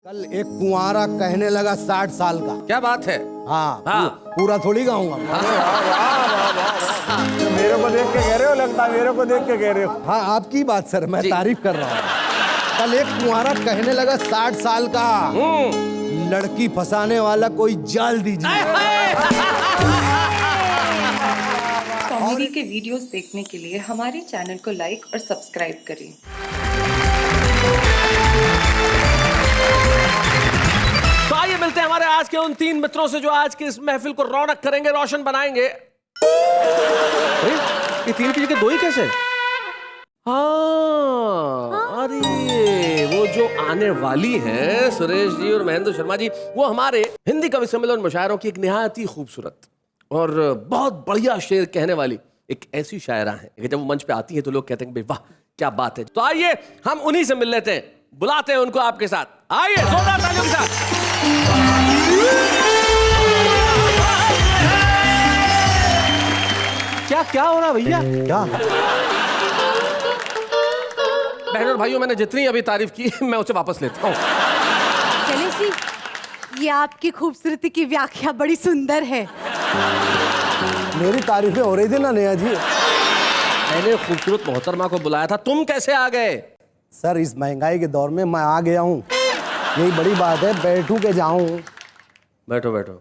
कल एक कुंवारा कहने लगा 60 साल का। क्या बात है। हाँ। पूरा थोड़ी गाऊंगा। मेरे को देख के कह रहे हो, लगता है मेरे को देख के कह रहे हो। हाँ आपकी बात सर, मैं तारीफ कर रहा हूँ। कल एक कुंवारा कहने लगा 60 साल का, लड़की फंसाने वाला कोई जाल दीजिए। कॉमेडी के वीडियोस देखने के लिए हमारे चैनल को लाइक और सब्सक्राइब करें। तो आइए मिलते हैं हमारे आज के उन 3 मित्रों से जो आज की इस महफिल को रौनक करेंगे, रोशन बनाएंगे। ये 3 की जगह 2 ही कैसे? हाँ, अरे वो जो आने वाली हैं सुरेश जी और महेंद्र शर्मा जी, वो हमारे हिंदी कवि सम्मेलन मुशायरों की एक निहायत ही खूबसूरत और बहुत बढ़िया शेर कहने वाली एक ऐसी शायरा है कि जब वो मंच पे आती है तो लोग कहते हैं कि वाह क्या बात है। तो आइए हम उन्हीं से मिल लेते हैं, बुलाते हैं उनको आपके साथ। आइए जोरदार तालियों के साथ। क्या क्या हो रहा भैया? क्या बहनों और भाइयों, मैंने जितनी अभी तारीफ की मैं उसे वापस लेता हूँ। चले जी, ये आपकी खूबसूरती की व्याख्या बड़ी सुंदर है। मेरी तारीफें हो रही थी ना नेहा जी। मैंने खूबसूरत मोहतरमा को बुलाया था, तुम कैसे आ गए? सर इस महंगाई के दौर में मैं आ गया हूँ, यही बड़ी बात है। बैठूं के जाऊं? बैठो बैठो।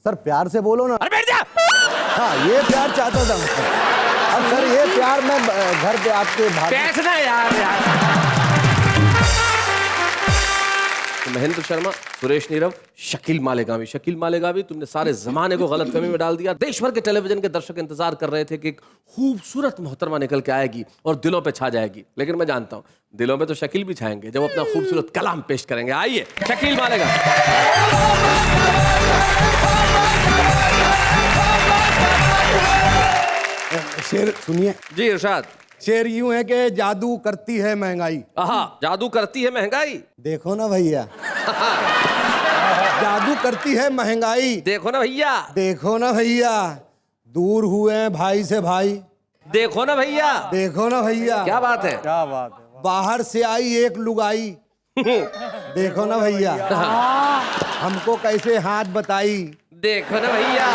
सर प्यार से बोलो ना। अरे बैठ जा। हाँ ये प्यार चाहता था मैं। अब सर ये प्यार मैं घर पे आपके बैठना यार। तो महेंद्र शर्मा, सुरेश नीरव, शकील मालेगावी। शकील मालेगावी, तुमने सारे जमाने को गलतफहमी में डाल दिया। देश भर के टेलीविजन के दर्शक इंतजार कर रहे थे कि एक खूबसूरत मोहतरमा निकल के आएगी और दिलों पे छा जाएगी, लेकिन मैं जानता हूं दिलों पे तो शकील भी छाएंगे जब अपना खूबसूरत कलाम पेश करेंगे। आइए शकील मालेगावी। शेर सुनिए। जी इरशाद। शेर यूं है कि जादू करती है महंगाई। आहा, जादू करती है महंगाई। देखो ना भैया, जादू करती है महंगाई। देखो ना भैया। देखो ना भैया, दूर हुए हैं भाई से भाई। देखो ना भैया। देखो ना भैया, क्या बात है। क्या बात है। बाहर से आई एक लुगाई। देखो ना भैया, हमको कैसे हाथ बताई। देखो ना भैया।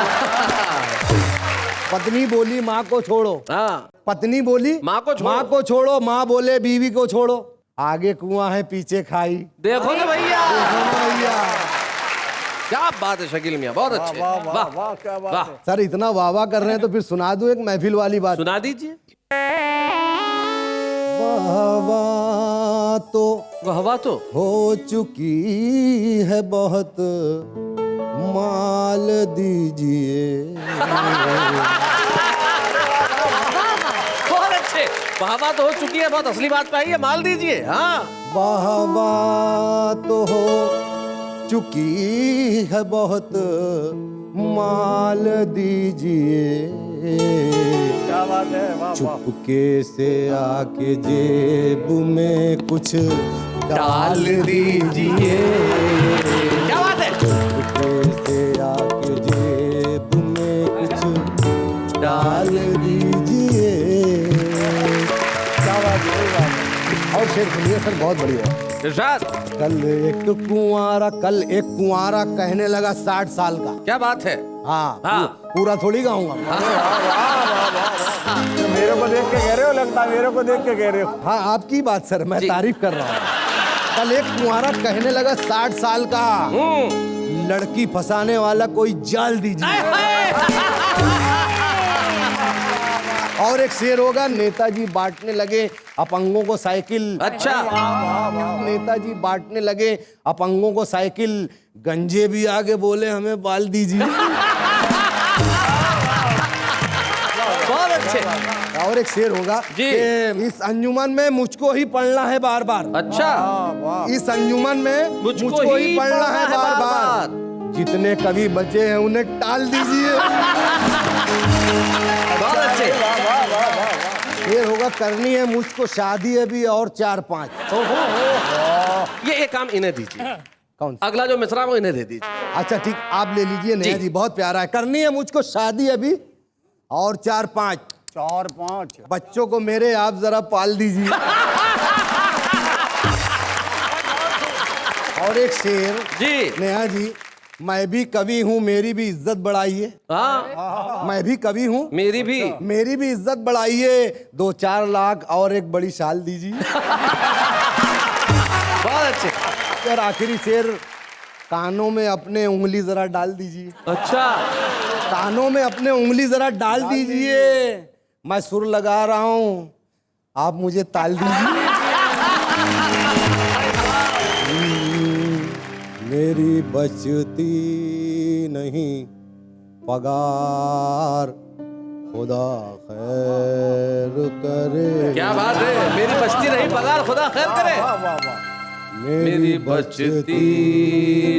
पत्नी बोली माँ को छोड़ो। हाँ, पत्नी बोली माँ को छोड़ो। माँ को छोड़ो, माँ बोले बीवी को छोड़ो। आगे कुआं है पीछे खाई। देखो ना भैया। देखो ना भैया। क्या बात है शकील मियां, बहुत अच्छे। वाह वाह वाह, क्या बात वाह। है। सर इतना वाह वाह कर रहे हैं तो फिर सुना दूं एक महफिल वाली बात। सुना दीजिए। वाह तो हो चुकी है बहुत, माल दीजिए। बहुत अच्छे। वाह तो हो चुकी है बहुत, असली बात पे आई है, माल दीजिए। हाँ, वाह तो हो चुकी है बहुत, माल दीजिए। क्या बात है। वाह वाह। चुपके से आके जेब में कुछ डाल दीजिए। क्या बात है। चुपके से आके जेब में कुछ डाल दीजिए। क्या बात है। और शेर सुनिए सर, बहुत बढ़िया। इरशाद। कल एक कुंवारा कहने लगा 60 साल का। क्या बात है। हाँ, हाँ। पूरा थोड़ी गाऊंगा। मेरे को देख के कह रहे हो, लगता है मेरे को देख के कह रहे हो। हाँ आपकी बात सर, मैं जी। तारीफ कर रहा हूँ। कल एक कुंवारा कहने लगा 60 साल का, लड़की फंसाने वाला कोई जाल दीजिए। और एक शेर होगा, नेताजी बांटने लगे अपंगों को साइकिल। अच्छा। नेताजी बांटने लगे अपंगों को साइकिल, गंजे भी आगे बोले हमें बाल दीजिए। बहुत अच्छे। और एक शेर होगा जी। कि इस अंजुमन में मुझको ही पढ़ना है बार बार। अच्छा। इस अंजुमन में मुझको ही पढ़ना है बार बार। जितने कवि बचे हैं उन्हें टाल दीजिए। बहुत अच्छे। शेर होगा, करनी है मुझको शादी अभी और 4-5। ये एक काम इन्हें दीजिए। कौन? अगला जो मिसरा वो इन्हें दे दीजिए। अच्छा ठीक, आप ले लीजिए नेहा जी। जी, बहुत प्यारा है। करनी है मुझको शादी अभी और 4-5। 4-5 बच्चों को मेरे आप जरा पाल दीजिए। और एक शेर जी नेहा जी, मैं भी कवि हूँ मेरी भी इज्जत बढ़ाइए। हाँ मैं भी कवि हूँ मेरी भी मेरी भी इज्जत बढ़ाइए, 2-4 लाख और एक बड़ी शाल दीजिए। बहुत अच्छे। और आखिरी शेर, कानों में अपने उंगली जरा डाल दीजिए। अच्छा कानों में अपने उंगली जरा डाल दीजिए, मैं सुर लगा रहा हूँ, आप मुझे ताल दीजिए। मेरी बचती नहीं पगार, खुदा खैर करे। क्या बात है, मेरी बचती नहीं पगार, खुदा खैर करे। वाह वाह वाह। मेरी बचती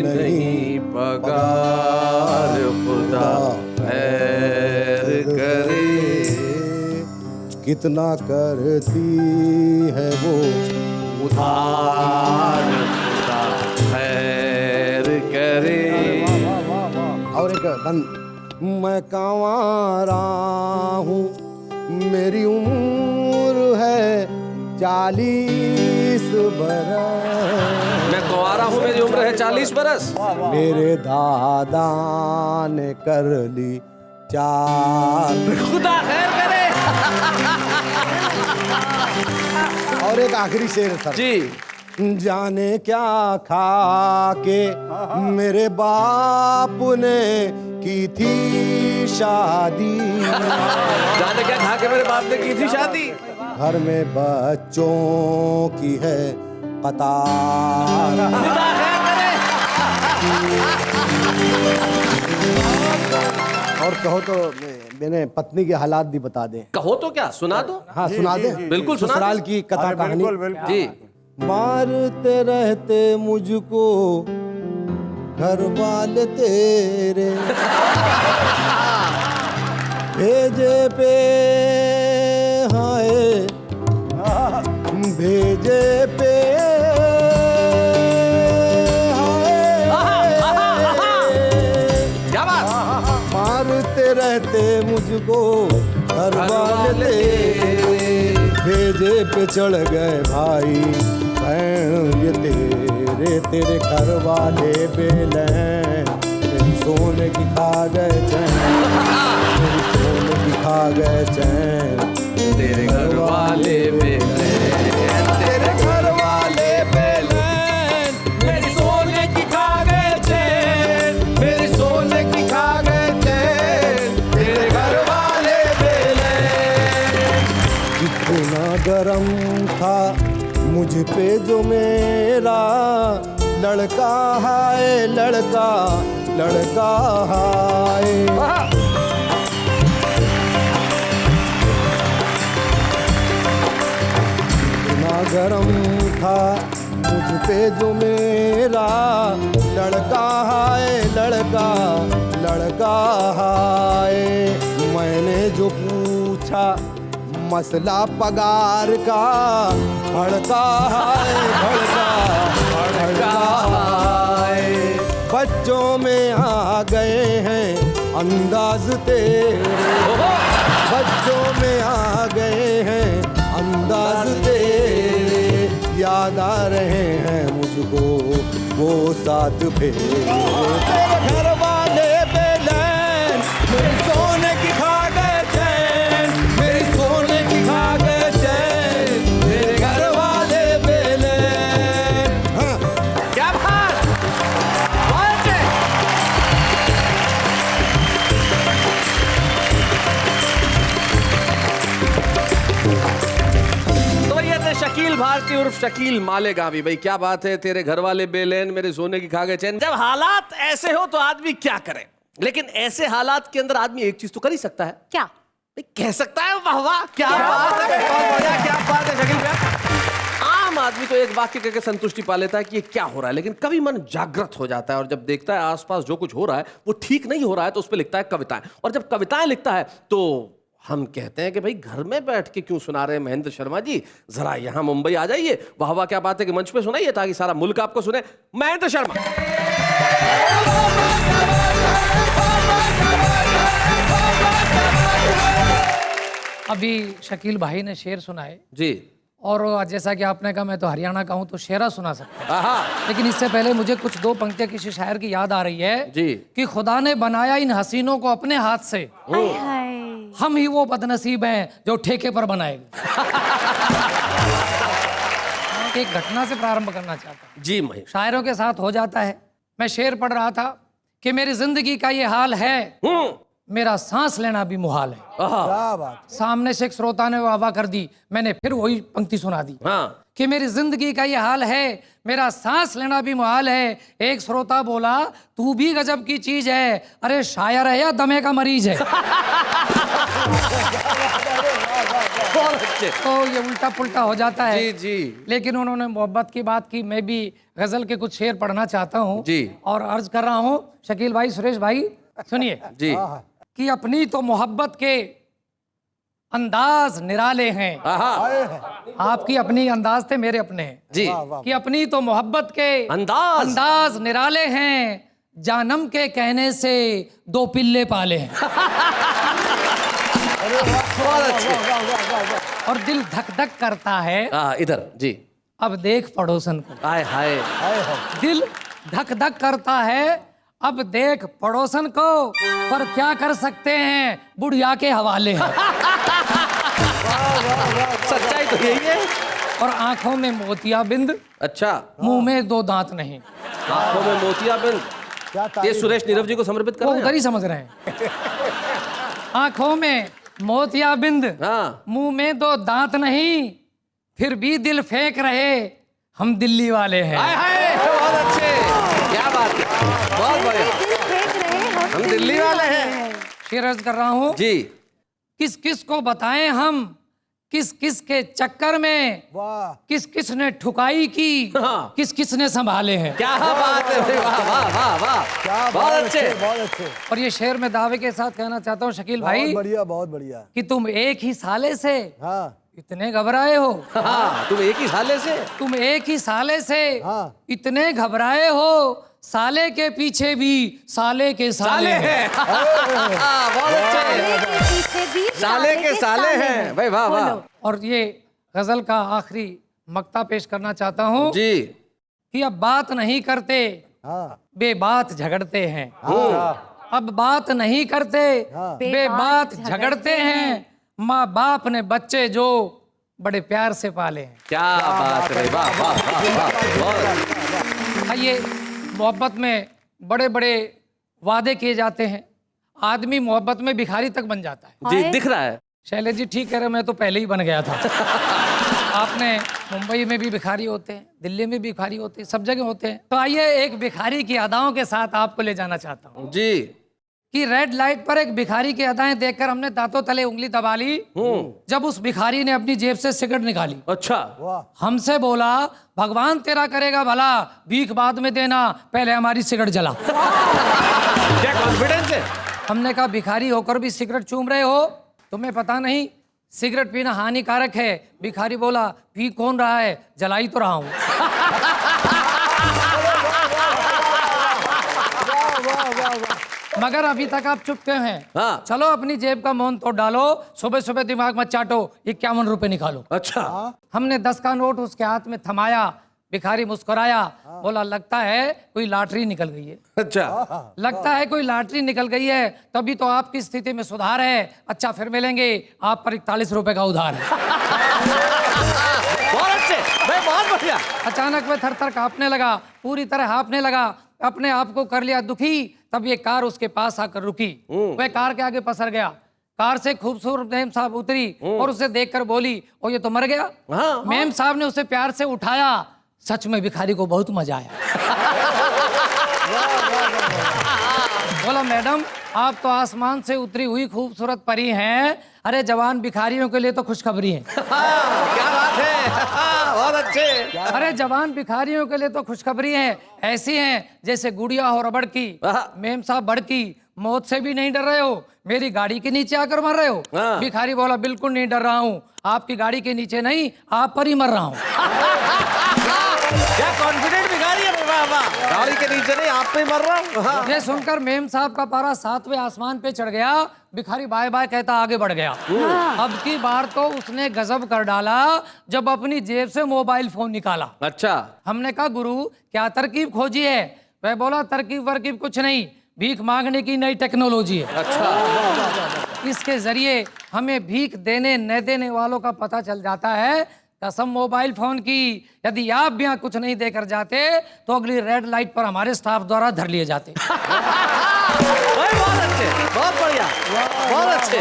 नहीं पगार, खुदा खैर करे। कितना करती है वो उधार, खुदा खैर करे। और एक बंद, मैं कांवारा हूँ मेरी उम्र है 40 बरस। मैं कुंवारा हूँ मेरी उम्र है 40 बरस। मेरे दादा ने कर ली 4। खुदा खैर करे। और एक आखिरी शेर सर जी, जाने क्या खा के मेरे बाप ने की थी शादी। जाने क्या खा के मेरे बाप ने की थी शादी। घर में बच्चों की है कतार। खुदा खैर करे। और कहो तो मैंने पत्नी के हालात भी बता दें। कहो तो क्या, सुना दो। हाँ सुना दें। बिल्कुल सुना ससुराल दो। की कथा अरे कहानी। बिल्कुल बिल्कुल। जी मारते रहते मुझको घर वाले तेरे, भेजे पे हाय भेजे पे क्या बात। मारते रहते मुझको घर वाले तेरे, भेजे पे चढ़ गए भाई बहन ये तेरे घर वाले बेलैन, मेरी सोने की खा गए चैन, मेरी सोने की खा गए चैन। तेरे घर वाले बेलैन, तेरे घर वाले बेलैन, मेरी सोने की खा गए चैन, मेरी सोने की खा गए चैन, तेरे घर वाले बेलैन। कितना गरम था मुझ पे जो मेरा लड़का है, लड़का लड़का है। कितना गरम था मुझ पे जो मेरा लड़का है, लड़का लड़का है। मैंने जो पूछा मसला पगार का, भड़का है भड़का भड़का है। बच्चों में आ गए हैं अंदाज तेरे, बच्चों में आ गए हैं अंदाज तेरे, याद आ रहे हैं मुझको वो 7 फेरे। तेरे घर वाले बेलैन, मेरी सोने की खा गए चैन, मेरी सोने की खा गए चैन, तेरे घर वाले बेलैन। हाँ। क्या बात। बहुत अच्छे। तो ये थे शकील भारती उर्फ शकील मालेगावी। भाई क्या बात है, तेरे घर वाले बेलैन, मेरे सोने की खा गए चैन। जब हालात ऐसे हो तो आदमी क्या करे, लेकिन ऐसे हालात के अंदर आदमी एक चीज तो कर ही सकता है। क्या? भाई कह सकता है वाह वाह क्या बात है, बहुत बढ़िया, क्या बात है शकील भैया। आम आदमी तो एक वाक्य करके संतुष्टि पा लेता है कि ये क्या हो रहा है, लेकिन कभी मन जागृत हो जाता है और जब देखता है आसपास जो कुछ हो रहा है वो ठीक नहीं हो रहा है तो उस पर लिखता है कविताएं। और जब कविताएं लिखता है तो हम कहते हैं कि भाई घर में बैठ के क्यों सुना रहे हैं महेंद्र शर्मा जी, जरा यहां मुंबई आ जाइए, वाह वाह क्या बात है कि मंच पे सुनाइए ताकि सारा मुल्क आपको सुने। महेंद्र शर्मा। अभी शकील भाई ने शेर सुनाए, जी और जैसा कि आपने कहा मैं तो हरियाणा का हूँ तो शेरा सुना सकता हूँ। आहा, लेकिन इससे पहले मुझे कुछ दो पंक्तियां किसी शायर की याद आ रही है जी। कि खुदा ने बनाया इन हसीनों को अपने हाथ से, हाय हाय। हम ही वो बदनसीब हैं जो ठेके पर बनाए गए। मैं एक घटना से प्रारंभ करना चाहता हूँ। जी महेश। शायरों के साथ हो जाता है। मैं शेर पढ़ रहा था कि मेरी जिंदगी का ये हाल है, मेरा सांस लेना भी मुहाल है। आहा, क्या बात। सामने से एक श्रोता ने वाह कर दी, मैंने फिर वही पंक्ति सुना दी हाँ, कि मेरी जिंदगी का ये हाल है, मेरा सांस लेना भी मुहाल है। एक श्रोता बोला तू भी गजब की चीज है, अरे शायर है या दमे का मरीज है। बहुत अच्छे। तो ये उल्टा पुल्टा हो जाता है। जी जी लेकिन उन्होंने मोहब्बत की बात की, मैं भी गजल के कुछ शेर पढ़ना चाहता हूँ जी। और अर्ज कर रहा हूँ शकील भाई, सुरेश भाई सुनिए जी। कि अपनी तो मोहब्बत के अंदाज निराले हैं। आहा, आपकी अपनी अंदाज थे, मेरे अपने हैं। जी। कि अपनी तो मोहब्बत के अंदाज निराले हैं, जानम के कहने से दो पिल्ले पाले हैं। बहुत अच्छे। और दिल धक धक करता है, इधर जी। अब देख पड़ोसन को। आय हाय। दिल धक धक करता है, अब देख पड़ोसन को, पर क्या कर सकते हैं बुढ़िया के हवाले हैं। सच्चाई तो यही है। और आंखों में मोतियाबिंद, अच्छा, मुंह में दो दांत नहीं। आंखों में मोतियाबिंद, क्या ये तारीफ। सुरेश नीरव जी को समर्पित कर वो रहे उधर हैं। ही समझ रहे हैं। आंखों में मोतियाबिंद, हाँ, मुंह में दो दांत नहीं, फिर भी दिल फेंक रहे, हम दिल्ली वाले हैं। हाय हाय, बहुत अच्छे, क्या बात है, बहुत बढ़िया। दिल फेंक रहे, हम दिल्ली वाले हैं। शेर अर्ज कर रहा हूँ, जी। किस किस को बताएं हम, किस किस के चक्कर में, वाह। किस किस ने ठुकाई की, हाँ। किस किस ने संभाले हैं। क्या बात है भाई, वाह वाह वाह वाह, क्या बहुत अच्छे। बहुत अच्छे। और ये शेर मैं दावे के साथ कहना चाहता हूँ शकील भाई बहुत बढ़िया, बहुत बढ़िया। कि तुम एक ही साले से हाँ इतने घबराए हो, हाँ, तुम एक ही साले से। तुम एक ही साले से हाँ। इतने घबराए हो, साले के पीछे भी साले के साले हैं। बहुत अच्छे। पीछे भी साले के साले हैं भाई, वाह वाह। बोलो। और ये गजल का आखिरी मक्ता पेश करना चाहता हूँ जी। कि अब बात नहीं करते, हाँ बेबात झगड़ते हैं। हाँ। अब बात नहीं करते, हाँ। बेबात झगड़ते हैं। माँ बाप ने बच्चे जो बड़े प्यार से पाले हैं। क्या बात है, वाह वाह वाह वाह, बहुत। ये मोहब्बत में बड़े बड़े वादे किए जाते हैं, आदमी मोहब्बत में भिखारी तक बन जाता है। जी, दिख रहा है। शैलेश जी ठीक कह रहे, मैं तो पहले ही बन गया था। आपने मुंबई में भी भिखारी होते हैं, दिल्ली में भी भिखारी होते हैं, सब जगह होते हैं। तो आइए एक भिखारी की अदाओं के साथ आपको ले जाना चाहता हूँ जी। कि रेड लाइट पर एक भिखारी की अदाएं देखकर हमने दांतों तले उंगली दबा ली जब उस भिखारी ने अपनी जेब से सिगरेट निकाली। अच्छा, वाह। हमसे बोला भगवान तेरा करेगा भला, भीख बाद में देना, पहले हमारी सिगरेट जला। क्या कॉन्फिडेंस है। हमने कहा भिखारी होकर भी सिगरेट चूम रहे हो, तुम्हें पता नहीं सिगरेट पीना हानिकारक है। भिखारी बोला पी कौन रहा है, जलाई तो रहा हूं। मगर अभी तक आप चुप क्यों हैं? हाँ। चलो अपनी जेब का मौन तो डालो, सुबह सुबह दिमाग मत चाटो, 51 रुपए निकालो। अच्छा, हमने 10 का नोट उसके हाथ में थमाया, भिखारी मुस्कुराया, बोला लगता है कोई लॉटरी निकल गई है। अच्छा, लगता है कोई लॉटरी निकल गई है, तभी तो आपकी स्थिति में सुधार है। अच्छा फिर मिलेंगे, आप पर 41 रुपए का उधार है। बहुत अच्छे भाई, बहुत बढ़िया। अचानक वह थर थर कांपने लगा, पूरी तरह हाँफने लगा, अपने आप को कर लिया दुखी। तब ये कार उसके पास आकर रुकी, वह कार के आगे पसर गया। कार से खूबसूरत मेम साहब उतरी और उसे देखकर बोली ओ ये तो मर गया। हाँ। मेम साहब ने उसे प्यार से उठाया। सच में भिखारी को बहुत मजा आया। बोला मैडम आप तो आसमान से उतरी हुई खूबसूरत परी हैं, अरे जवान भिखारियों के लिए तो खुशखबरी है। क्या बात है, बहुत अच्छे। अरे जवान भिखारियों के लिए तो खुशखबरी है, ऐसी हैं जैसे गुड़िया हो रबड़ की। मेम साहब बड़की, मौत से भी नहीं डर रहे हो, मेरी गाड़ी के नीचे आकर मर रहे हो। भिखारी बोला बिल्कुल नहीं डर रहा हूँ, आपकी गाड़ी के नीचे नहीं, आप पर ही मर रहा हूँ। क्या कॉन्फिडेंट भिखारी है। वाह वाह, गाड़ी के नीचे नहीं, आप पे मर रहा हूँ। हाँ। ये सुनकर मेम साहब का पारा 7वें आसमान पे चढ़ गया। भिखारी बाय बाय कहता आगे बढ़ गया। अब की बार तो उसने गजब कर डाला जब अपनी जेब से मोबाइल फोन निकाला। अच्छा। हमने कहा गुरु क्या तरकीब खोजी है? वह बोला तरकीब वरकीब कुछ नहीं, भीख मांगने की नई टेक्नोलॉजी है। अच्छा। इसके जरिए हमें भीख देने न देने वालों का पता चल जाता है। कसम मोबाइल फोन की, यदि आप भी यहाँ कुछ नहीं देकर जाते तो अगली रेड लाइट पर हमारे स्टाफ द्वारा धर लिए जाते। बहुत अच्छे, बहुत बढ़िया, बहुत अच्छे।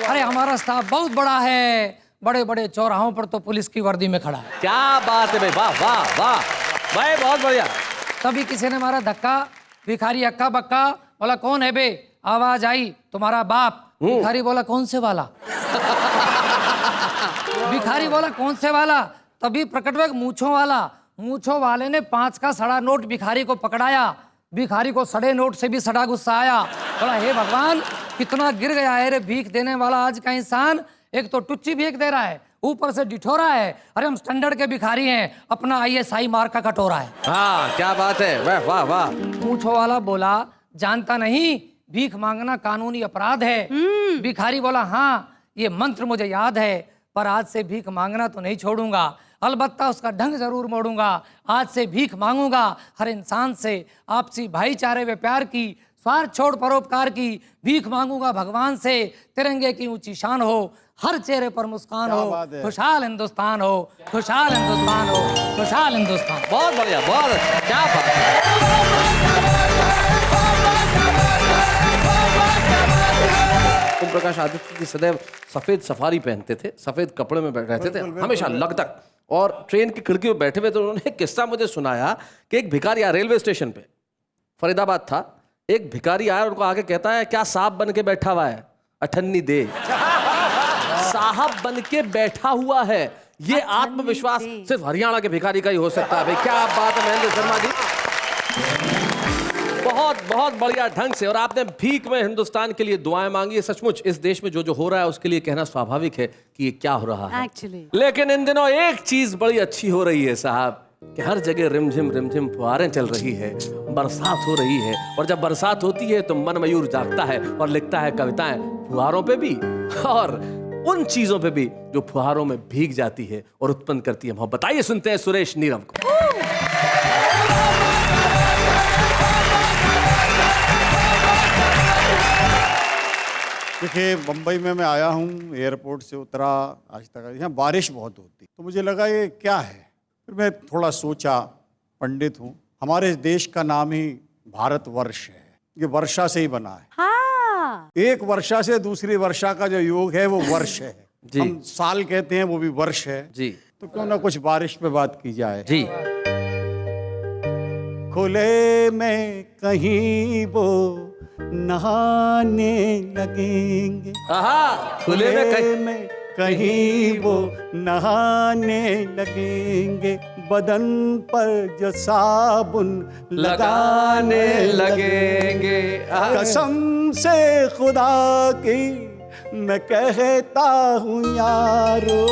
अरे हमारा स्टाफ बहुत बड़ा है, बड़े बड़े चौराहों पर तो पुलिस की वर्दी में खड़ा है। क्या बात है भाई, वाह वाह वाह भाई, बहुत बढ़िया। तभी किसी ने मारा धक्का। भिखारी हक्का बक्का बोला कौन है बे? आवाज आई तुम्हारा बाप। भिखारी बोला कौन से वाला? भिखारी बोला कौन से वाला? तभी प्रकट हुआ मूंछों वाला। मूंछों वाले ने 5 का सड़ा नोट भिखारी को पकड़ाया। भिखारी को सड़े नोट से भी सड़ा गुस्सा आया। बोला हे भगवान कितना गिर गया है रे भीख देने वाला आज का इंसान। एक तो टुच्ची भीख दे रहा है, ऊपर से डिठोरा है। अरे हम स्टैंडर्ड के भिखारी हैं, अपना ISI मार्क का कटोरा है। हाँ क्या बात है, वाह वाह वाह। मूंछों वाला बोला जानता नहीं भीख मांगना कानूनी अपराध है। भिखारी बोला हाँ ये मंत्र मुझे याद है, पर आज से भीख मांगना तो नहीं छोड़ूंगा, अलबत्ता उसका ढंग जरूर मोड़ूंगा। आज से भीख मांगूंगा हर इंसान से, आपसी भाईचारे व प्यार की, स्वार्थ छोड़ परोपकार की। भीख मांगूंगा भगवान से, तिरंगे की ऊंची शान हो, हर चेहरे पर मुस्कान हो, खुशहाल हिंदुस्तान हो, खुशहाल हिंदुस्तान हो, खुशहाल हिंदुस्तान। बहुत बढ़िया, बहुत अच्छा, क्या बात है। ओम प्रकाश आदित्य जी सदैव सफेद सफारी पहनते थे, सफेद कपड़े में रहते थे हमेशा लगतक, और ट्रेन की खिड़की में बैठे हुए थे। उन्होंने एक किस्सा मुझे सुनाया कि एक भिखारी आया रेलवे स्टेशन पे, फरीदाबाद था। एक भिखारी आया, उनको आके कहता है क्या साहब बन के बैठा हुआ है, अठन्नी दे। साहब बन के बैठा हुआ है, ये आत्मविश्वास सिर्फ हरियाणा के भिखारी का ही हो सकता है। भाई क्या बात है महेंद्र शर्मा जी, बहुत बहुत बढ़िया ढंग से। और आपने भीख में हिंदुस्तान के लिए दुआएं मांगी है। सचमुच इस देश में जो जो हो रहा है उसके लिए कहना स्वाभाविक है कि ये क्या हो रहा है Actually. लेकिन इन दिनों एक चीज बड़ी अच्छी हो रही है साहब, कि हर जगह रिमझिम फुहारें चल रही है, बरसात हो रही है। और जब बरसात होती है तो मन मयूर जागता है और लिखता है कविताएं फुहारों पे भी और उन चीजों पे भी जो फुहारों में भीग जाती है और उत्पन्न करती है मोहब्बत। आइए सुनते हैं सुरेश नीरव को। देखिए बम्बई में मैं आया हूँ, एयरपोर्ट से उतरा, आज तक यहाँ बारिश बहुत होती, तो मुझे लगा ये क्या है। फिर मैं थोड़ा सोचा, पंडित हूँ, हमारे देश का नाम ही भारतवर्ष है, ये वर्षा से ही बना है। हाँ। एक वर्षा से दूसरी वर्षा का जो योग है वो वर्ष है। जी। हम साल कहते हैं, वो भी वर्ष है। जी। तो क्यों ना कुछ बारिश पे बात की जाए। जी। खुले में कहीं वो नहाने लगेंगे, खुले में कहीं वो नहाने लगेंगे, बदन पर जो साबुन लगाने लगेंगे। कसम से खुदा की मैं कहता हूँ यारो,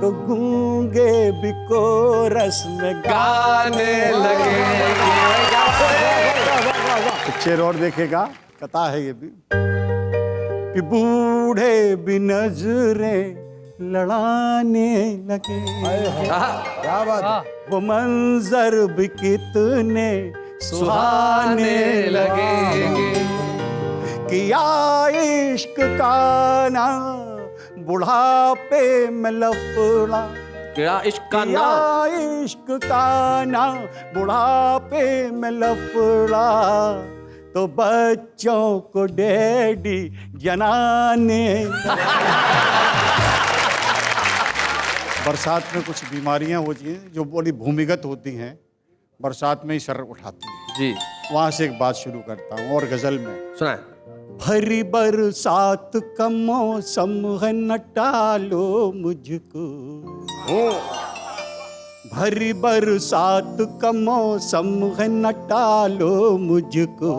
तो गूंगे भी कोरस में गाने लगेंगे। पिक्चर और देखेगा, कथा है ये भी, कि बूढ़े भी नजरें लड़ाने लगे। क्या बात है। वो मंजर भी कितने सुहाने लगेंगे, किया इश्क का ना बुढ़ापे में लफड़ा, क्या इश्क का किया नाम, इश्क का ना बुढ़ापे में लफड़ा, तो बच्चों को डैडी जनाने। बरसात में कुछ बीमारियां होती हैं जो बड़ी भूमिगत होती हैं, बरसात में ही सर उठाती हैं। जी। वहां से एक बात शुरू करता हूँ और गजल में सुनाए। भरी बरसात का मौसम है न टालो मुझको, भरी बरसात का मौसम है न टालो मुझको,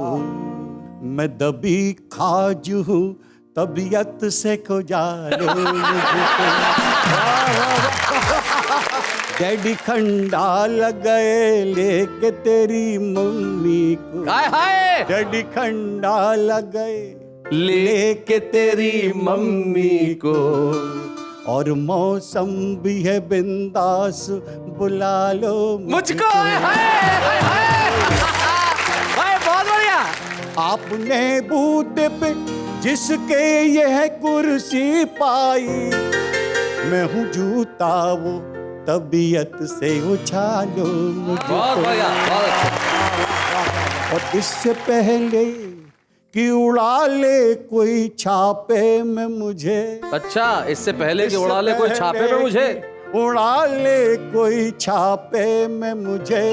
मैं दबी खाज हूँ तबीयत से को जालो मुझको। डैडी खंडाला गए लेके तेरी मम्मी को। हाय हाय डैडी खंडाला गए लेके तेरी मम्मी को। और मौसम भी है बिंदास, बुला लो मुझको। हाय हाय हाय हाय, बहुत बढ़िया। आपने बूते पे जिसके यह कुर्सी पाई, मैं हूँ जूता वो तबीयत से उछालो मुझको। बहुत बढ़िया, बहुत अच्छा। और इससे पहले कि उड़ा ले कोई छापे में मुझे। अच्छा, इससे पहले कि उड़ा ले कोई छापे में मुझे। उड़ा ले कोई छापे में मुझे,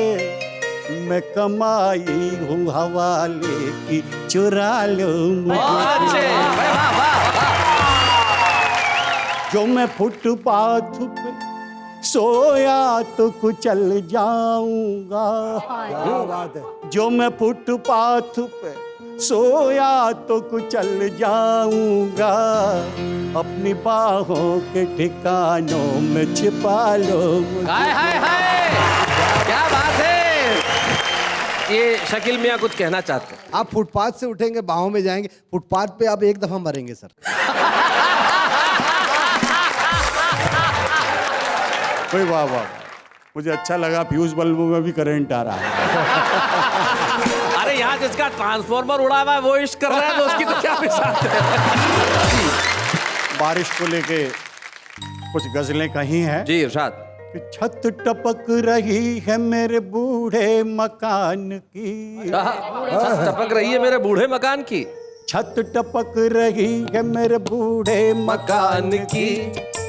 मैं कमाई हूँ हवाले की, चुरा लो मुझे। बहुत अच्छे, वाह वाह वाह। जो मैं फुटपाथ पे सोया तो कुचल जाऊंगा। क्या बात है। जो मैं फुटपाथ पे सोया तो कुचल जाऊंगा, अपनी बाहों के ठिकानों में छिपा लो मुझे। हाय हाय हाय, क्या बात है। ये शकील मियां कुछ कहना चाहते हैं। आप फुटपाथ से उठेंगे, बाहों में जाएंगे, फुटपाथ पे आप एक दफा मरेंगे सर। भाई वाह वाह, मुझे अच्छा लगा। फ्यूज बल्बों में भी करंट आ रहा है। अरे यहाँ जिसका ट्रांसफॉर्मर उड़ा हुआ है वो इश्क कर रहा है, तो उसकी तो क्या मिसाल है। बारिश को लेके कुछ गजलें कही हैं जी इरशाद। कि छत टपक रही है मेरे बूढ़े मकान की। छत टपक रही है मेरे बूढ़े मकान की। छत टपक रही है मेरे बूढ़े मकान की,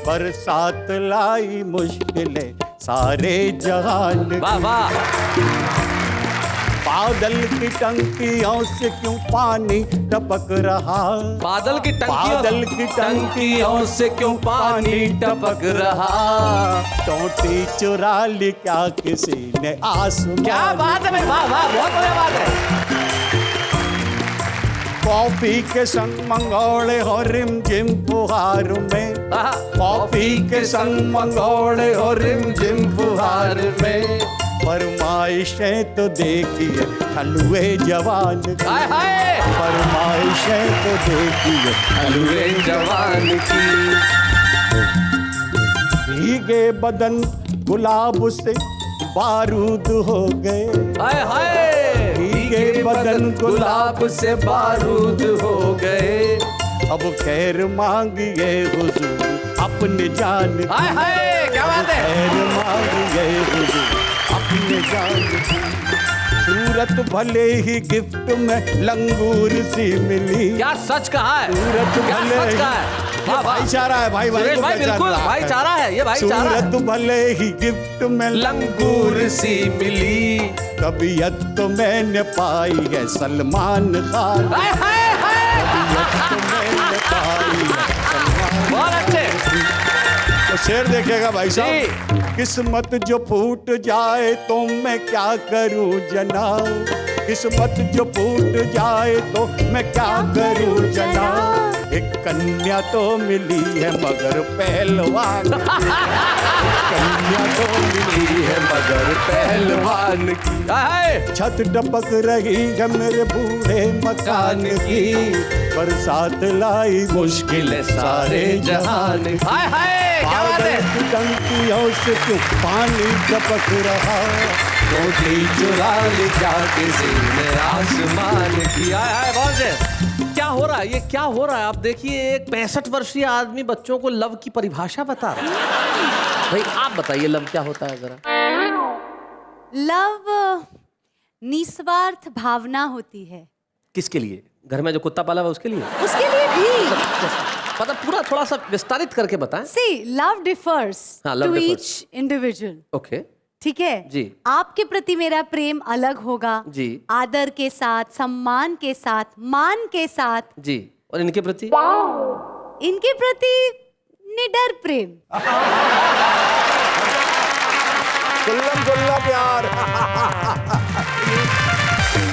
बरसात लाई मुश्किलें सारे जहान की। वाह वाह। बादल की टंकियों से क्यों पानी टपक रहा। बादल की बादल की टंकियों से क्यों पानी टपक रहा। टोटी चुरा ली क्या किसी ने आसमान। क्या बात है भाई, वाह वाह, बहुत बढ़िया बात है। कॉफी के संग मंगोड़े हो रिमझिम फुहार में। कॉफी के संग मंगोड़े हो रिमझिम फुहार में, फरमाइशें तो देखिए हलवे जवान की। हाय हाय, फरमाइशें तो देखिए हलवे जवान की। भीगे बदन गुलाब से बारूद हो गए। हाय हाय, भीगे बदन गुलाब से बारूद हो गए। अब खैर मांगिए हुजूर अपने जान की। हाय हाय, क्या बात है। खैर मांगिए हुजूर अपने जान की। सूरत भले ही गिफ्ट में लंगूर सी मिली। क्या सच कहा है, सूरत क्या भले सच ही कहा है। ये भाईचारा है भाई, सुरेश को भाई पहचान बिल्कुल रहा है। भाईचारा है, ये भाईचारा है। सूरत भले ही गिफ्ट में लंगूर सी मिली। तबीयत तो मैंने पाई है सलमान खान। हाय हाय हाय, तबीयत तो मैंने पाई है सलमान। बहुत अच्छे। तो शेर देखेगा भाई साहब। किस्मत जो फूट जाए तो मैं क्या करूं जनाब। किस्मत जो फूट जाए तो मैं क्या करूं जनाब। एक कन्या तो मिली है मगर पहलवान। कन्या तो मिली है मगर पहलवान की। छत टपक रही है मेरे बूढ़े मकान की, बरसात लाई मुश्किल सारे जहान की। हाय हाय, क्या बात है। बादल की टंकियों से क्यों पानी टपक रहा। रोटी चुरा ले क्या किसी ने आसमान की। हाय हाय, बहुत अच्छे। क्या हो रहा है, ये क्या हो रहा है। आप देखिए, एक 65 वर्षीय आदमी बच्चों को लव की परिभाषा बता रहा है। भाई आप बताइए लव क्या होता है जरा। लव निस्वार्थ भावना होती है। किसके लिए, घर में जो कुत्ता पाला हुआ उसके लिए। उसके लिए भी मतलब पूरा थोड़ा सा विस्तारित करके बताएं। See, love differs हाँ, love to differs. each individual. Okay ठीक है जी। आपके प्रति मेरा प्रेम अलग होगा जी। आदर के साथ, सम्मान के साथ, मान के साथ। जी, और इनके प्रति इनके प्रति निडर प्रेम। गुल्लम गुल्ला प्यार।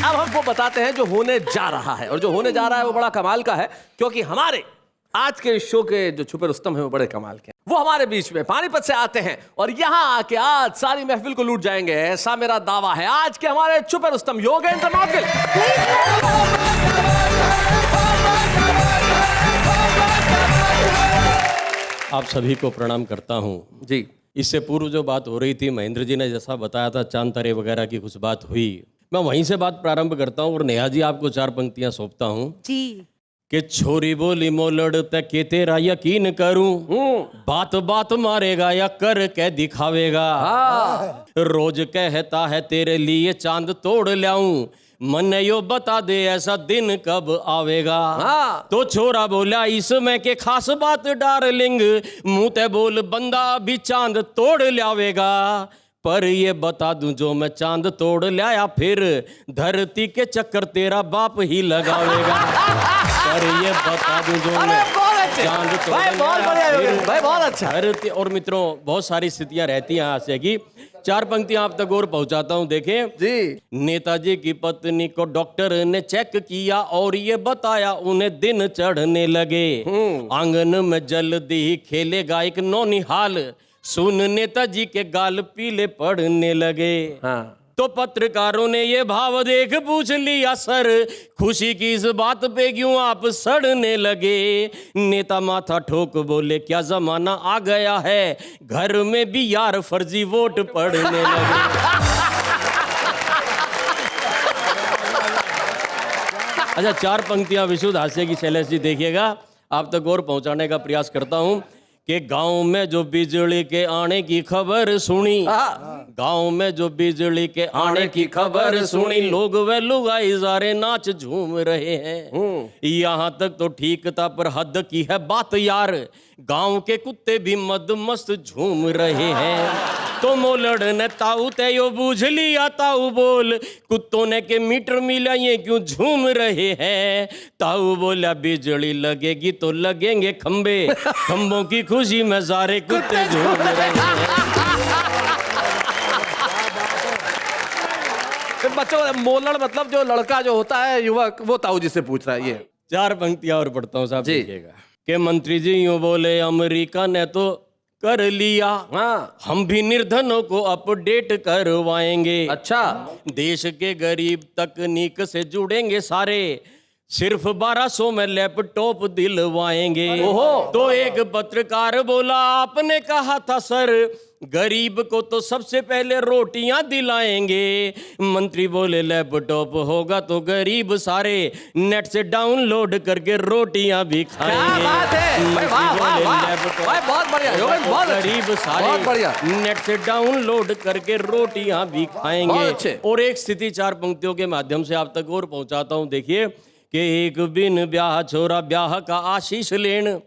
अब हमको बताते हैं जो होने जा रहा है, और जो होने जा रहा है वो बड़ा कमाल का है, क्योंकि हमारे आज के इस शो के जो छुपे रुस्तम है वो बड़े कमाल के हैं। वो हमारे बीच में पानीपत से आते हैं और यहाँ आके आज सारी महफिल को लूट जाएंगे, ऐसा मेरा दावा है। आज के हमारे छुपे रुस्तम योगेंद्र नागल। आप सभी को प्रणाम करता हूँ जी। इससे पूर्व जो बात हो रही थी, महेंद्र जी ने जैसा बताया था, चांद तारे वगैरह की कुछ बात हुई, मैं वहीं से बात प्रारंभ करता हूँ और नेहा जी आपको 4 पंक्तियां सौंपता हूँ जी। कि छोरी बोली मोलड़ तक के तेरा यकीन करूं, बात बात मारेगा या कर के दिखावेगा, रोज कहता है तेरे लिए चांद तोड़ लाऊं, मन यो बता दे ऐसा दिन कब आवेगा। तो छोरा बोला इसमें के खास बात डार्लिंग, मुंह ते बोल बंदा भी चांद तोड़ लावेगा, पर ये बता दूं जो मैं चांद तोड़ लाया फिर धरती के चक्कर तेरा बाप ही लगावेगा। पर ये बता दूं जो मैं चांद तोड़ भाई बहुत अच्छा। धरती। और मित्रों बहुत सारी स्थितियां रहती हैं हास्य की। 4 पंक्तियां आप तक और पहुंचाता हूं, देखें जी। नेताजी की पत्नी को डॉक्टर ने चेक किया और ये बताया उन्हें दिन चढ़ने लगे, आंगन में जल्दी ही खेलेगा एक नौनिहाल, सुन नेताजी के गाल पीले पड़ने लगे। तो पत्रकारों ने ये भाव देख पूछ लिया सर, खुशी की इस बात पे क्यों आप सड़ने लगे। नेता माथा ठोक बोले क्या जमाना आ गया है, घर में भी यार फर्जी वोट पड़ने लगे। अच्छा 4 पंक्तियां विशुद्ध हास्य की शैलेश जी देखिएगा, आप तक और पहुंचाने का प्रयास करता हूं कि गांव में जो बिजली के आने की खबर सुनी, गांव में जो बिजली के आने की खबर सुनी, लोग वे लुगाई सारे नाच झूम रहे हैं। यहाँ तक तो ठीक था पर हद की है बात यार, गांव के कुत्ते भी मद मस्त झूम रहे हैं। तो मोलड़ ने ताऊ ते यो बूझ लिया, ताऊ बोल कुत्तों ने के मीटर मिला ये क्यों झूम रहे हैं। ताऊ बोला बिजली लगेगी तो लगेंगे खंबे, खंबों की खुशी में सारे कुत्ते झूम रहे हैं। बच्चों मोलड़ मतलब जो लड़का जो होता है युवक, वो ताऊ जी से पूछ रहा है। ये 4 पंक्तियां और पढ़ता हूँ साहब जी। देखिएगा कि मंत्री जी यूं बोले अमेरिका ने तो कर लिया, हम भी निर्धनों को अपडेट करवाएंगे। अच्छा। देश के गरीब तकनीक से जुड़ेंगे सारे, सिर्फ 1200 में लैपटॉप दिलवाएंगे। तो एक पत्रकार बोला आपने कहा था सर गरीब को तो सबसे पहले रोटियां दिलाएंगे। मंत्री बोले लैपटॉप होगा तो गरीब सारे नेट से डाउनलोड करके रोटियां भी खाएंगे। क्या बात है भाई, वाह वाह वाह भाई, बहुत बढ़िया योगेंद्र, बहुत गरीब सारे बहुत बढ़िया नेट से डाउनलोड करके रोटियां भी बहुत खाएंगे। अच्छे। और एक स्थिति 4 पंक्तियों के माध्यम से आप तक और पहुंचाता हूं, देखिए कि एक बिन ब्याह छोरा ब्याह का आशीष लेन,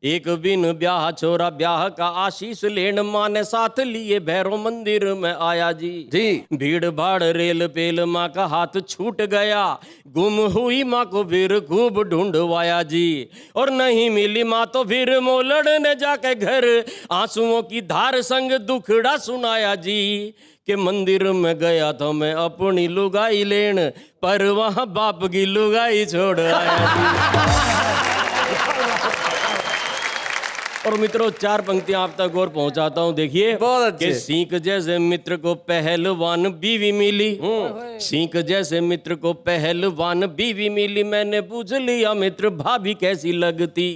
एक बिन ब्याह छोरा ब्याह का आशीष लेन, माँ ने साथ लिए भैरव मंदिर में आया जी। भीड़ भाड़ रेल पेल माँ का हाथ छूट गया, गुम हुई माँ को फिर खूब ढूंढवाया जी। और नहीं मिली माँ तो फिर मोलड़ ने जाके घर आंसुओं की धार संग दुखड़ा सुनाया जी। कि मंदिर में गया था मैं अपनी लुगाई लेन, पर वहां बाप की लुगाई छोड़ आया जी। और मित्रों 4 पंक्तियां आप तक और पहुंचाता हूं, देखिए कि सीख जैसे मित्र को पहलवान बीवी मिली, सीख जैसे मित्र को पहलवान बीवी मिली, मैंने पूछ लिया मित्र भाभी कैसी लगती,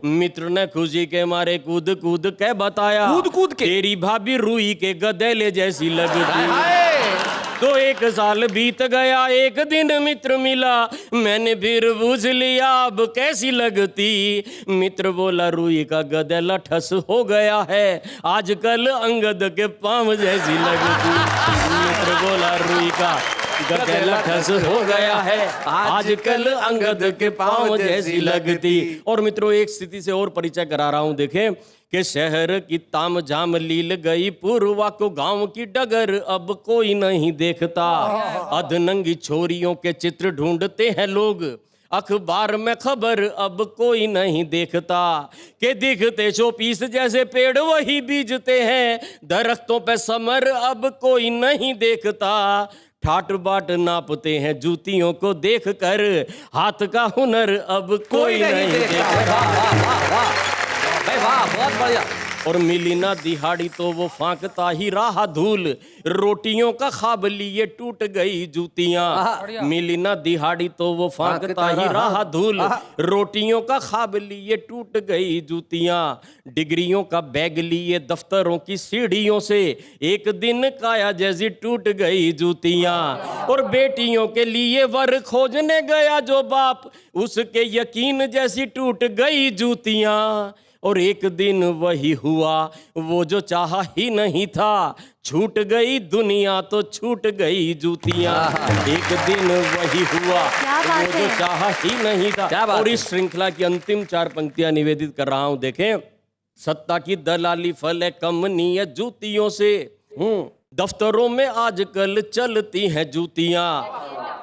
मित्र ने खुशी के मारे कूद कूद के बताया, कूद कूद के तेरी भाभी रुई के गधेले जैसी लगती। तो 1 साल बीत गया, एक दिन मित्र मिला, मैंने फिर पूछ लिया अब कैसी लगती, मित्र बोला रुई का गधेला ठस हो गया है, आजकल अंगद के पांव जैसी लगती। मित्र बोला रुई का गधेला ठस हो गया है, आजकल अंगद के पांव जैसी लगती। और मित्रों एक स्थिति से और परिचय करा रहा हूं, देखें कि शहर की ताम झाम लील गई पूर्वा को, गांव की डगर अब कोई नहीं देखता, अधनंगी छोरियों के चित्र ढूंढते हैं लोग, अखबार में खबर अब कोई नहीं देखता, के दिखते शोपीस जैसे पेड़ वही बीजते हैं, दरख्तों पे समर अब कोई नहीं देखता, ठाट बाट नापते हैं जूतियों को देख कर, हाथ का हुनर अब कोई नहीं देखता। वाह वाह वाह वाह भाई वाह, बहुत बढ़िया। और मिली ना दिहाड़ी तो वो फांकता ही रहा धूल, रोटियों का ख्वाब लिए टूट गई जूतियां। मिली ना दिहाड़ी तो वो फांकता ही रहा धूल, रोटियों का ख्वाब लिए टूट गई जूतियां। डिग्रियों का बैग लिए दफ्तरों की सीढ़ियों से, एक दिन काया जैसी टूट गई जूतियां। और बेटियों के लिए वर खोजने गया जो बाप, उसके यकीन जैसी टूट गई जूतियां। और एक दिन वही हुआ वो जो चाहा ही नहीं था, छूट गई दुनिया तो छूट गई जूतियां। एक दिन वही हुआ वो जो चाहा ही नहीं था। और इस श्रृंखला की अंतिम 4 पंक्तियां निवेदित कर रहा हूं, देखें। सत्ता की दलाली फल है कमनी है जूतियों से, दफ्तरों में आजकल चलती हैं जूतियां।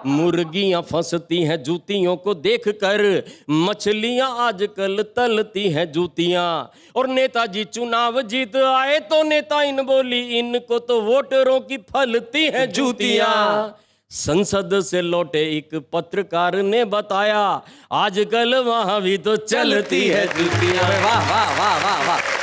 मुर्गियां फंसती हैं जूतियों को देखकर, मछलियां आजकल तलती हैं जूतियां। और नेताजी चुनाव जीत आए तो नेता इन बोली, इनको तो वोटरों की फलती हैं जूतियां। संसद से लौटे एक पत्रकार ने बताया, आजकल वहां भी तो चलती है जूतियां। वाह वाह वाह वाह वाह।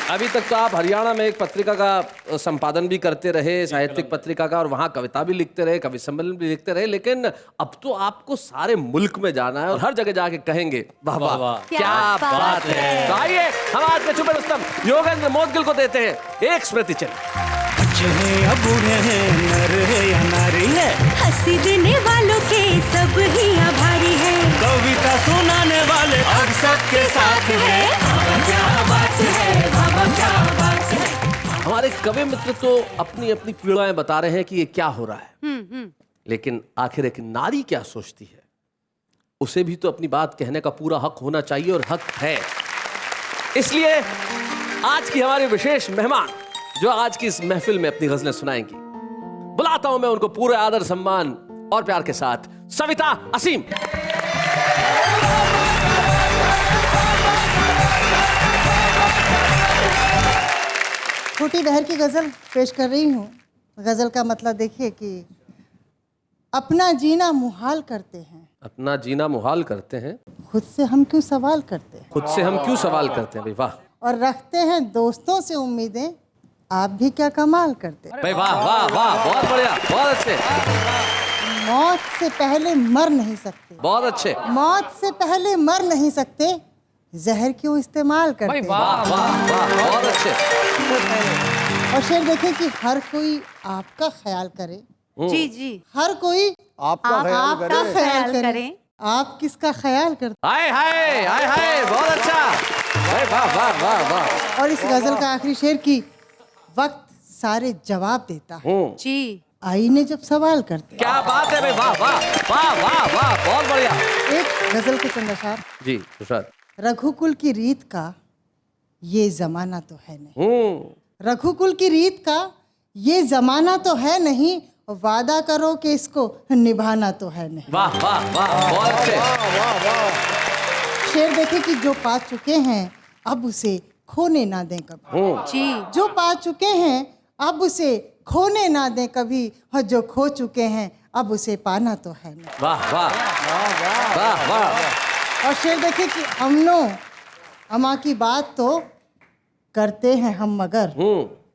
अभी तक तो आप हरियाणा में एक पत्रिका का संपादन भी करते रहे, साहित्यिक पत्रिका का, और वहाँ कविता भी लिखते रहे, कवि सम्मेलन भी लिखते रहे, लेकिन अब तो आपको सारे मुल्क में जाना है और हर जगह जाके कहेंगे वाह वाह वाह क्या बात है। तो आइए हम आज के छुपे रुस्तम योगेंद्र मोदगिल को देते हैं एक स्मृति चिन्ह। बूढ़े हैं, नर है या नारी है, हंसी देने वालों के सब ही आभारी है, कविता सुनाने वाले अब सबके साथ है। क्या बात है, बाबा क्या बात है। हमारे कवि मित्र तो अपनी अपनी पीड़ाएं बता रहे हैं कि ये क्या हो रहा है, लेकिन आखिर एक नारी क्या सोचती है, उसे भी तो अपनी बात कहने का पूरा हक होना चाहिए, और हक है। इसलिए आज की हमारी विशेष मेहमान जो आज की इस महफिल में अपनी गजलें सुनाएंगी, बुलाता हूं मैं उनको पूरे आदर सम्मान और प्यार के साथ, सविता असीम। छोटी बहर की गज़ल पेश कर रही हूँ। गज़ल का मतलब देखिए कि अपना जीना मुहाल करते हैं, अपना जीना मुहाल करते हैं, खुद से हम क्यों सवाल करते हैं, खुद से हम क्यों सवाल करते हैं। भाई वाह, और रखते हैं दोस्तों से उम्मीदें, आप भी क्या कमाल करते हैं। भाई वाह वाह वाह, बहुत बढ़िया, बहुत अच्छे। मौत से पहले मर नहीं सकते, बहुत अच्छे। मौत से पहले मर नहीं सकते, जहर क्यों इस्तेमाल करते हैं। वाह वाह वाह, बहुत अच्छे। और शेर देखें कि हर कोई आपका ख्याल करे, जी जी, हर कोई आपका ख्याल करे, आप किसका ख्याल करते। हाय हाय हाय हाय, बहुत अच्छा। भाई वाह वाह वाह वाह। और इस गजल का आखिरी शेर की वक्त सारे जवाब देता है, जी, आईने जब सवाल करते। क्या बात है भाई, वाह वाह वाह वाह वाह, बहुत बढ़िया। एक गजल के चंद अशार। जी तुषार। रघुकुल की रीत का ये जमाना तो है नहीं, रघुकुल की रीत का ये जमाना तो है नहीं, वादा करो कि इसको निभाना तो है नहीं। वाह वाह वाह, बहुत अच्छे। शेर देखे कि जो पा चुके हैं अब उसे खोने ना दें कभी, जी, जो पा चुके हैं अब उसे खोने ना दें कभी, और जो खो चुके हैं अब उसे पाना तो है नहीं। वाह वाह वाह वाह। और शेर देखे कि अमनो अमा की बात तो करते हैं हम मगर,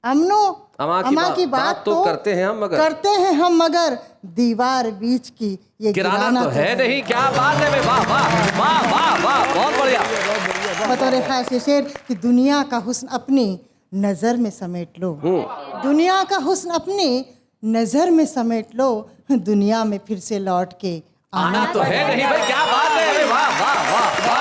अमनो अमा की बात तो करते हैं हम मगर, दीवार बीच की ये गिराना तो है नहीं। क्या बात है भाई, वाह वाह वाह वाह वाह, बहुत बढ़िया। बतौर खास ये शेर कि दुनिया का हुस्न अपनी नजर में समेट लो, दुनिया का हुस्न अपनी नजर में समेट लो, दुनिया में फिर से लौट के आना तो है नहीं। भाई क्या बात है, अरे वाह वाह वाह वाह।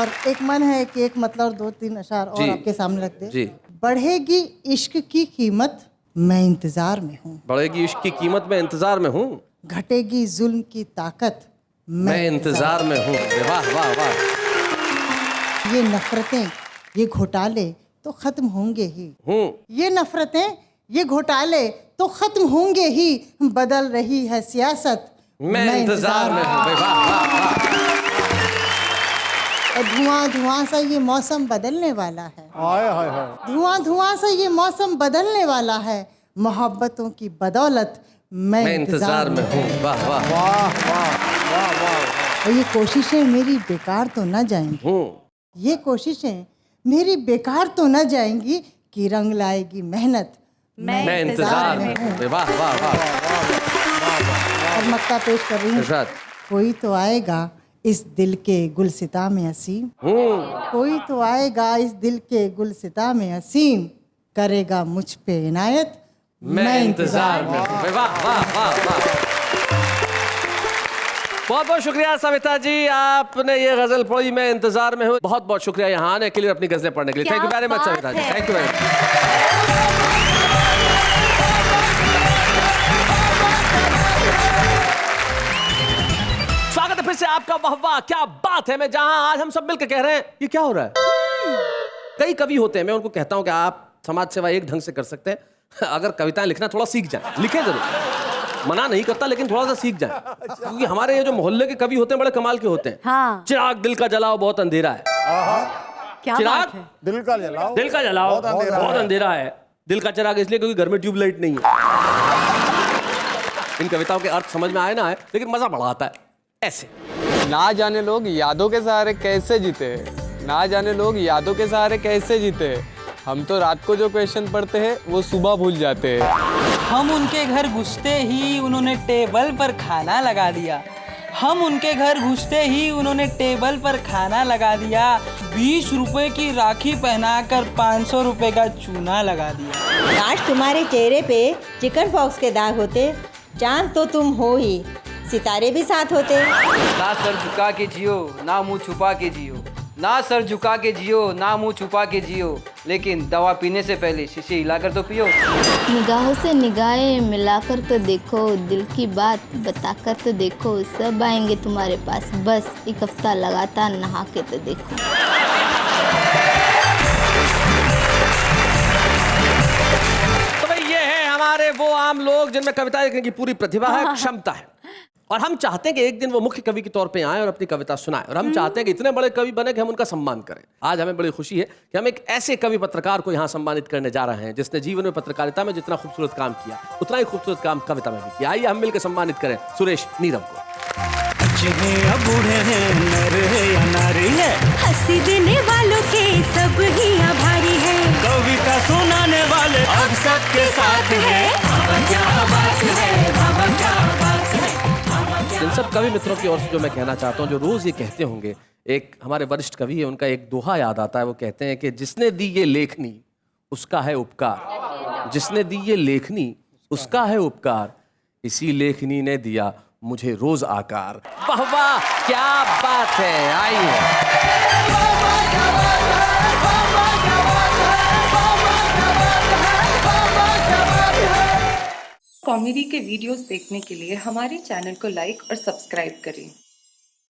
और एक मन है कि एक मतलब और 2-3 अशार और आपके सामने रख दे। जी। बढ़ेगी इश्क की कीमत मैं इंतजार में हूँ, बढ़ेगी इश्क की कीमत मैं इंतजार में हूँ, घटेगी जुल्म की ताकत मैं इंतजार में हूँ। वाह वाह वाह। ये नफरतें ये घोटाले तो खत्म होंगे ही, ये नफरतें ये घोटाले तो खत्म होंगे ही, बदल रही है सियासत मैं इंतजार में हूँ। वाह वाह वाह। और धुआं धुआं सा ये मौसम बदलने वाला है, हाय हाय हाय। धुआं धुआं सा ये मौसम बदलने वाला है, मोहब्बतों की बदौलत मैं इंतजार में हूँ। वाह वाह और ये कोशिशें मेरी बेकार तो न जाएंगी, ये कोशिशें मेरी बेकार तो न जाएंगी कि रंग लाएगी मेहनत मैं इंतजार में हूँ। वाह वाह वाह। और मक्का पेश कर रही हूँ। कोई तो आएगा इस दिल के गुलसिता में असीम, कोई तो आएगा इस दिल के गुलसिता में असीम, करेगा मुझ पे इनायत मैं इंतजार में हूँ। वाह वाह वाह वाह। बहुत बहुत शुक्रिया सविता जी, आपने ये गजल पढ़ी मैं इंतजार में हूँ। बहुत बहुत शुक्रिया यहाँ आने के लिए, अपनी गजलें पढ़ने के लिए। Thank you very much Savita ji, thank you very much. स्वागत है फिर से आपका। वाह वाह क्या बात है। मैं जहां आज हम सब मिलकर कह रहे हैं ये क्या हो रहा है। कई कवि होते हैं, मैं उनको कहता हूं कि आप समाज सेवा एक ढंग से कर सकते हैं, अगर कविताएं लिखना थोड़ा सीख जाए, लिखें जरूर, मना नहीं करता लेकिन थोड़ा सा सीख जाए, क्योंकि हमारे ये जो मोहल्ले के कवि होते हैं बड़े कमाल के होते हैं। हाँ। चिराग दिल का जलाओ बहुत अंधेरा है। क्या चिराग बात है? दिल का जलाओ, दिल का जलाओ बहुत अंधेरा है। दिल का चिराग इसलिए क्योंकि घर में ट्यूबलाइट नहीं है। इन कविताओं के अर्थ समझ में आए ना आए, लेकिन मजा बड़ा आता है ऐसे। ना जाने लोग यादों के सहारे कैसे जीते, ना जाने लोग यादों के सहारे कैसे जीते। हम तो रात को जो क्वेश्चन पढ़ते हैं वो सुबह भूल जाते हैं। हम उनके घर घुसते ही उन्होंने टेबल पर खाना लगा दिया, हम उनके घर घुसते ही उन्होंने टेबल पर खाना लगा दिया, 20 रुपए की राखी पहनाकर 500 रुपए का चूना लगा दिया। काश तुम्हारे चेहरे पे चिकन पॉक्स के दाग होते, चांद तो तुम हो ही, सितारे भी साथ होते। ना सर झुका के जियो ना मुंह छुपा के जियो, ना सर झुका के जियो ना मुंह छुपा के जियो, लेकिन दवा पीने से पहले शीशे हिलाकर तो पियो। निगाहों से निगाहें मिलाकर तो देखो, दिल की बात बताकर तो देखो, सब आएंगे तुम्हारे पास, बस एक हफ्ता लगातार नहा के तो देखो। तो भाई ये है हमारे वो आम लोग जिनमें कविता लिखने की पूरी प्रतिभा है, क्षमता है, और हम चाहते हैं कि एक दिन वो मुख्य कवि के तौर पे आए और अपनी कविता सुनाएं, और हम चाहते हैं कि इतने बड़े कवि बने कि हम उनका सम्मान करें। आज हमें बड़ी खुशी है कि हम एक ऐसे कवि पत्रकार को यहाँ सम्मानित करने जा रहे हैं जिसने जीवन में पत्रकारिता में जितना खूबसूरत काम किया उतना ही खूबसूरत काम कविता में भी किया। आइए हम मिलकर सम्मानित करें सुरेश नीरव को। बूढ़े हैं, नर है या नारी है, हंसी देने वालों के सब ही आभारी है, कविता सुनाने वाले अब सबके साथ है। क्या बात है, बाबा क्या बात है। इन सब कवि मित्रों की ओर से जो मैं कहना चाहता हूँ, जो रोज ये कहते होंगे, एक हमारे वरिष्ठ कवि है, उनका एक दोहा याद आता है। वो कहते हैं कि जिसने दी ये लेखनी उसका है उपकार, जिसने दी ये लेखनी उसका है उपकार, इसी लेखनी ने दिया मुझे रोज आकार। वाह वाह क्या बात है। आइए कॉमेडी के वीडियोस देखने के लिए हमारे चैनल को लाइक और सब्सक्राइब करें।